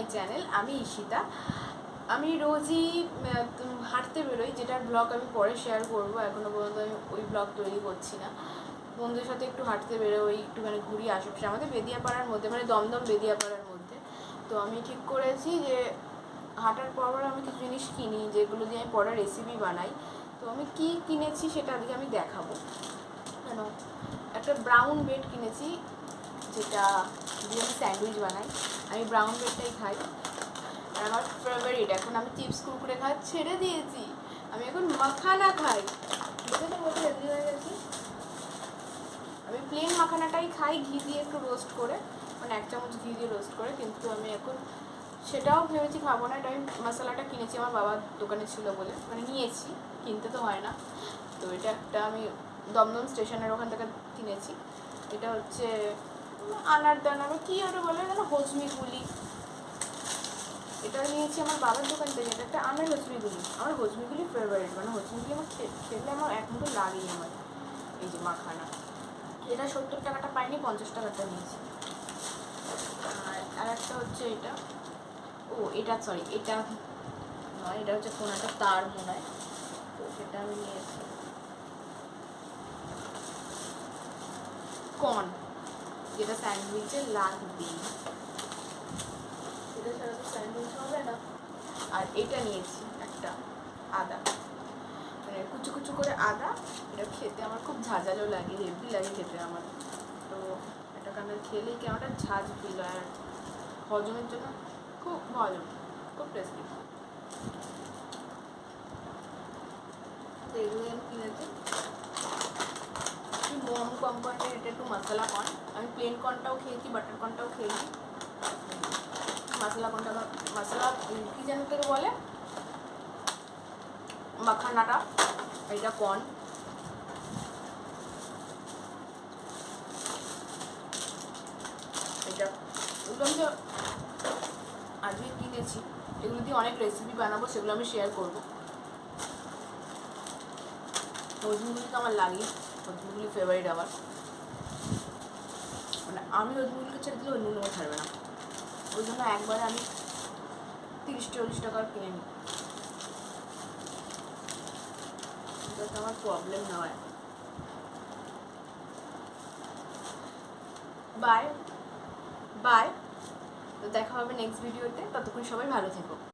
My channel. আমি ঈশিতা। আমি রোজই হাঁটতে বেরোই, যেটার ব্লগ আমি পরে শেয়ার করবো। এখনও পর্যন্ত আমি ওই ব্লগ তৈরি করছি না। বন্ধুদের সাথে একটু হাঁটতে বেরোই, একটুখানি ঘুরি আশেপাশে, আমাদের বেদিয়াপাড়ার মধ্যে, মানে দমদম বেদিয়াপাড়ার মধ্যে। তো আমি ঠিক করেছি যে হাঁটার পর আমি কিছু জিনিস কিনি, যেগুলো দিয়ে আমি পরে রেসিপি বানাই। তো আমি কি কিনেছি সেটা আজকে আমি দেখাবো। কেন, একটা ব্রাউন ব্রেড কিনেছি, যেটা দিয়ে আমি স্যান্ডউইচ বানাই। আমি ব্রাউন ব্রেডটাই খাই, আর আমার ফেভারিট। এখন আমি চিপস কুরকুরে খাওয়া ছেড়ে দিয়েছি, আমি এখন মাখানা খাই। বুঝতে কত হেলদি হয়ে গেছি। আমি প্লেন মাখানাটাই খাই, ঘি দিয়ে একটু রোস্ট করে, মানে 1 চামচ ঘি দিয়ে রোস্ট করে। কিন্তু আমি এখন সেটাও ভেবেছি খাবো না। এটা আমি মশলাটা কিনেছি, আমার বাবার দোকানে ছিল বলে, মানে নিয়েছি, কিনতে তো হয় না। তো এটা একটা আমি দমদম স্টেশনের ওখান থেকে কিনেছি। এটা হচ্ছে আনারদানা, আমি কী ওটা বলে যেন, হজমিগুলি। এটা নিয়েছি আমার বাবার দোকান থেকে। এটা একটা আমের হজমিগুলি। আমার হজমিগুলি ফেভারিট, মানে হজমিগুলি আমার খেলে আমার এক মুঠো লাগেই আমার। এই যে মাখানা, এটা 70 টাকাটা পাইনি, 50 টাকাটা নিয়েছি। আর একটা হচ্ছে এটা, এটা সরি, এটা নয়, এটা হচ্ছে কোনো একটা তার মনে হয়। তো সেটা আমি নিয়েছি। কর্ন, যেটা স্যান্ডউইচে লাগবে, এটা ছাড়া তো স্যান্ডউইচ হবে না। আর এটা নিয়েছি একটা আদা, মানে কুচু কুচু করে আদা। এটা খেতে আমার খুব ঝাঁঝালো লাগে, হেভি লাগে খেতে আমার। তো এটা কারণে খেলেই কেমন একটা ঝাঁঝ ফিল হয়, আর হজমের জন্য খুব ভালো, খুব টেস্টি। তো এগুলো আমি কিনেছি। মোম কোম্পানির এটা একটু মশলা কর্ন। আমি প্লেন কর্নটাও খেয়েছি, বাটার কর্নটাও খেয়েছি। মশলা কর্নটা, মশলা কী যেন থেকে বলে, মাখানাটা, এটা কর্ন। এটা এগুলো আমি আজকে কিনেছি, এগুলো দিয়ে অনেক রেসিপি বানাবো, সেগুলো আমি শেয়ার করবো। হজমিগুলি তো আমার লাগেই, হজমিগুলি ফেভারিট আমার। মানে আমি হজমিগুলিকে ছেড়ে দিলে অন্য কোনো ছাড়বে না। ওই জন্য একবারে আমি 30-40 টাকার কিনে নিই, যাতে আমার প্রবলেম না হয়। বাই বাই, তো দেখা হবে নেক্সট ভিডিওতে। ততক্ষণ সবাই ভালো থেকো।